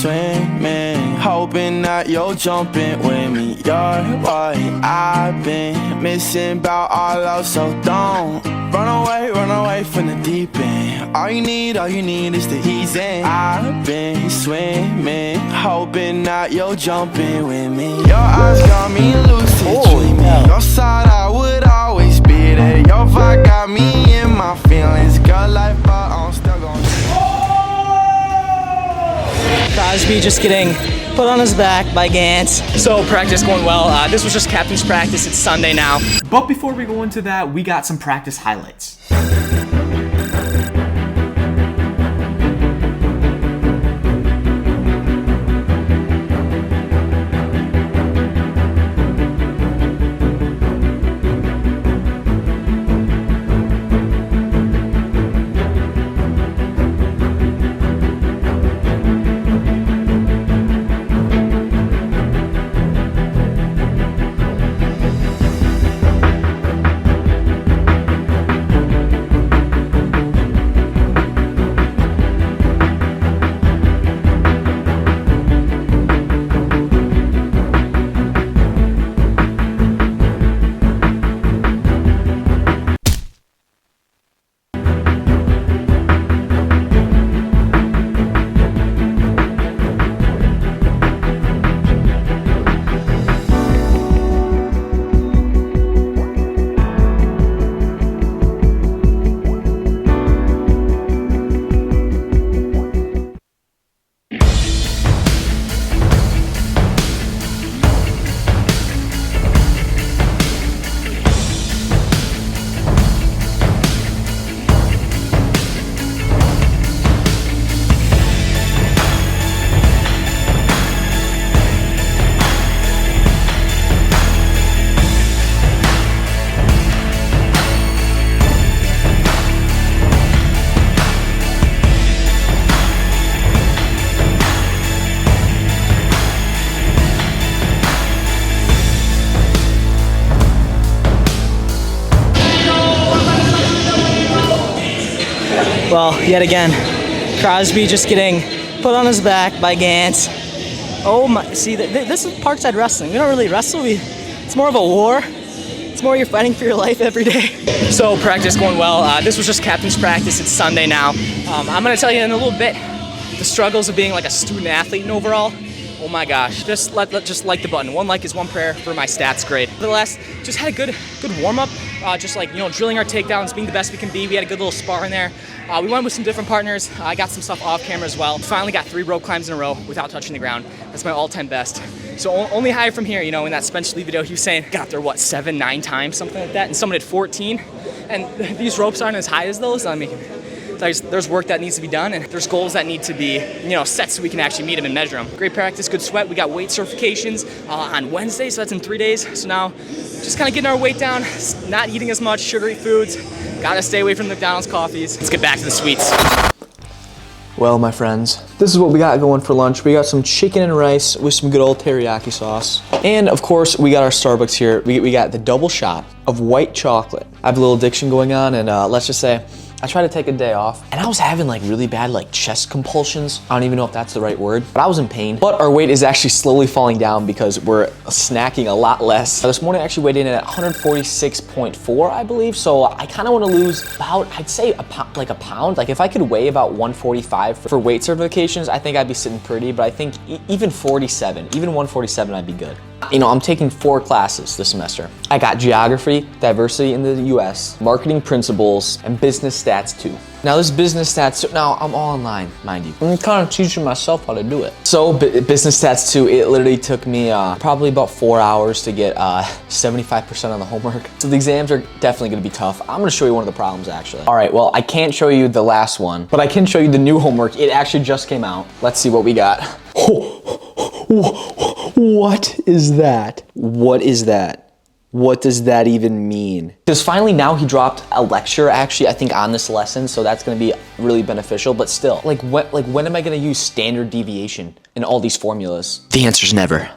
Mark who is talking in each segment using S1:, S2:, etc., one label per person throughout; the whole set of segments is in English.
S1: swimming, hoping that you'll jump in with me. You're what I've been missing about our love, so don't run away from the deep end. All you need is to ease in. I've been swimming, hoping that you'll jump in with me. Your eyes got me lucid dreaming. Your side I would always be there. Your vibe got me in my feelings. Girl, life, but I'm still gonna.
S2: Crosby just getting put on his back by Gantz. So practice going well. This was just captain's practice. It's Sunday now.
S3: But before we go into that, we got some practice highlights.
S2: Well, yet again, Crosby just getting put on his back by Gantz. Oh my, see, this is Parkside Wrestling. We don't really wrestle, it's more of a war. It's more you're fighting for your life every day. So practice going well. This was just captain's practice. It's Sunday now. I'm gonna tell you in a little bit the struggles of being like a student athlete and overall. Oh my gosh, just like the button. One like is one prayer for my stats grade. For the last, just had a good warm up. Just like, drilling our takedowns, being the best we can be. We had a good little spar in there. We went with some different partners. I got some stuff off camera as well. Finally got 3 rope climbs in a row without touching the ground. That's my all-time best. So only higher from here, in that Spencer Lee video, he was saying, got there, what, 7, 9 times, something like that, and someone did 14. And these ropes aren't as high as those. I mean, there's work that needs to be done, and there's goals that need to be, set so we can actually meet them and measure them. Great practice, good sweat. We got weight certifications on Wednesday, so that's in 3 days. So now, just kind of getting our weight down, not eating as much sugary foods. Gotta stay away from the McDonald's coffees. Let's get back to the sweets.
S4: Well, my friends, this is what we got going for lunch. We got some chicken and rice with some good old teriyaki sauce. And of course, we got our Starbucks here. We got the double shot of white chocolate. I have a little addiction going on, and let's just say, I tried to take a day off, and I was having like really bad like chest compulsions. I don't even know if that's the right word, but I was in pain. But our weight is actually slowly falling down because we're snacking a lot less. This morning I actually weighed in at 146.4, I believe. So I kind of want to lose about, I'd say a pound. Like if I could weigh about 145 for weight certifications, I think I'd be sitting pretty, but I think even 47, even 147, I'd be good. I'm taking 4 classes this semester. I got geography, diversity in the US, marketing principles, and business stats 2. Now this business stats, now I'm all online, mind you. I'm kind of teaching myself how to do it. So business stats 2, it literally took me probably about 4 hours to get 75% on the homework. So the exams are definitely gonna be tough. I'm gonna show you one of the problems actually. All right, well, I can't show you the last one, but I can show you the new homework. It actually just came out. Let's see what we got. What is that? What is that? What does that even mean? Because finally now he dropped a lecture actually, I think on this lesson, so that's gonna be really beneficial, but still, when am I gonna use standard deviation in all these formulas? The answer's never.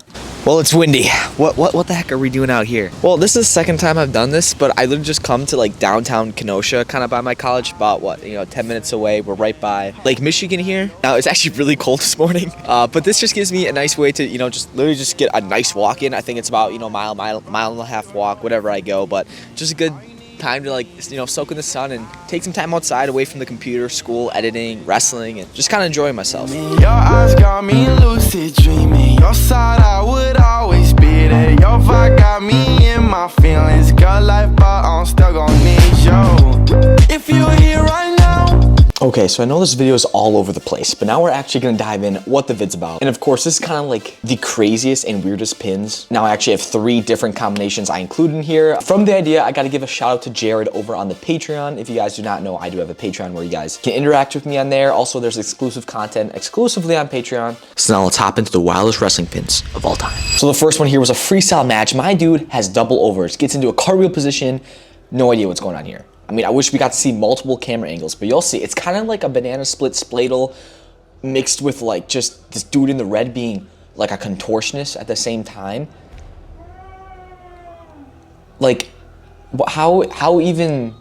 S4: Well, it's windy. What the heck are we doing out here? Well, this is the second time I've done this, but I literally just come to like downtown Kenosha, kind of by my college, about 10 minutes away. We're right by Lake Michigan here. Now, it's actually really cold this morning, but this just gives me a nice way to, just literally just get a nice walk in. I think it's about, mile and a half walk, whatever I go, but just a good time to soak in the sun and take some time outside away from the computer, school, editing, wrestling, and just kind of enjoying myself.
S1: Your eyes got me lucid dreaming. Your side I would always be there. Your vibe got me in my feelings. Got life, but I'm still gon' need you. If you're here right now.
S4: Okay, so I know this video is all over the place, but now we're actually gonna dive in what the vid's about. And of course, this is kind of like the craziest and weirdest pins. Now I actually have 3 different combinations I included in here. From the idea, I gotta give a shout out to Jared over on the Patreon. If you guys do not know, I do have a Patreon where you guys can interact with me on there. Also, there's exclusive content exclusively on Patreon. So now let's hop into the wildest wrestling pins of all time. So the first one here was a freestyle match. My dude has double overs, gets into a cartwheel position. No idea what's going on here. I mean, I wish we got to see multiple camera angles, but you'll see. It's kind of like a banana split spladle mixed with like just this dude in the red being like a contortionist at the same time. Like, how even,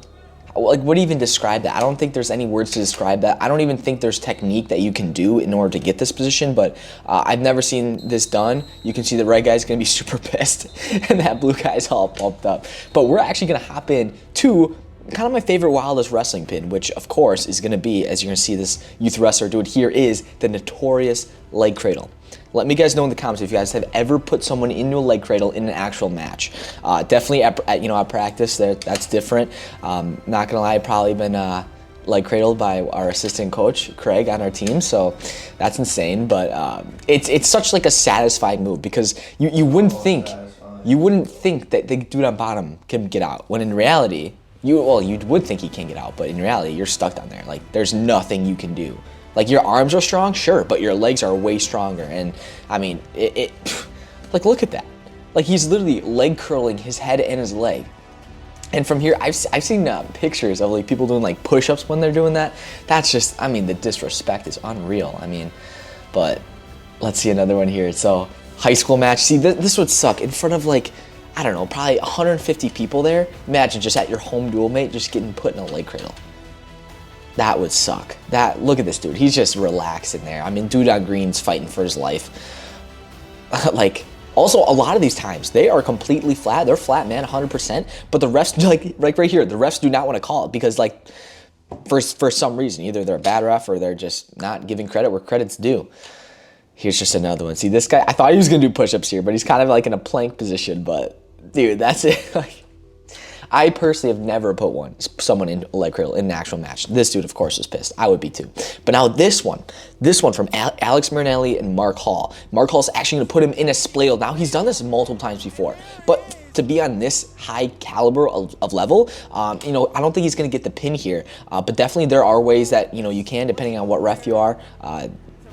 S4: like, what do you even describe that? I don't think there's any words to describe that. I don't even think there's technique that you can do in order to get this position, but I've never seen this done. You can see the red guy's gonna be super pissed and that blue guy's all pumped up. But we're actually gonna hop in to kind of my favorite wildest wrestling pin, which of course is going to be, as you're going to see this youth wrestler do it here, is the notorious leg cradle. Let me guys know in the comments if you guys have ever put someone into a leg cradle in an actual match. Definitely at practice, that's different. Not gonna lie, I've probably been leg cradled by our assistant coach Craig on our team, so that's insane. But it's such like a satisfying move because you wouldn't think that the dude on bottom can get out, when in reality, you would think he can get out, but in reality, you're stuck down there. Like, there's nothing you can do. Like, your arms are strong, sure, but your legs are way stronger. And I mean, like, look at that. Like, he's literally leg curling his head and his leg. And from here, I've seen pictures of like people doing like push-ups when they're doing that. That's just, I mean, the disrespect is unreal. I mean, but let's see another one here. So, high school match. See, this would suck in front of like, I don't know, probably 150 people there. Imagine just at your home duel mate just getting put in a leg cradle. That would suck. Look at this dude. He's just relaxed in there. I mean, dude on green's fighting for his life. Like, also, a lot of these times, they are completely flat. They're flat, man, 100%. But the refs, like right here, the refs do not want to call it because, like, for some reason, either they're a bad ref or they're just not giving credit where credit's due. Here's just another one. See, this guy, I thought he was going to do push-ups here, but he's kind of like in a plank position. But, dude, that's it. Like, I personally have never put someone in a leg cradle in an actual match. This dude, of course, was pissed. I would be too. But now this one from Alex Marinelli and Mark Hall. Mark Hall's actually going to put him in a spladle. Now, he's done this multiple times before. But to be on this high caliber of level, I don't think he's going to get the pin here. But definitely there are ways that, you can, depending on what ref you are.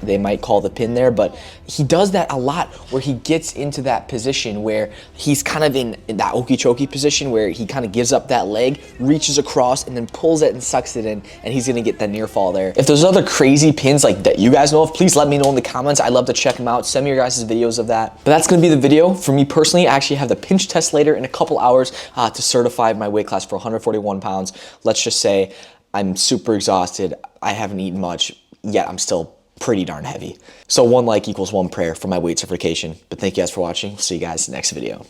S4: They might call the pin there, but he does that a lot where he gets into that position where he's kind of in that okeechokee position where he kind of gives up that leg, reaches across, and then pulls it and sucks it in, and he's gonna get the near fall there. If there's other crazy pins like that you guys know of, please let me know in the comments. I'd love to check them out. Send me your guys' videos of that. But that's gonna be the video. For me personally, I actually have the pinch test later in a couple hours to certify my weight class for 141 pounds. Let's just say I'm super exhausted. I haven't eaten much, yet I'm still pretty darn heavy. So 1 like equals 1 prayer for my weight certification. But thank you guys for watching. See you guys next video.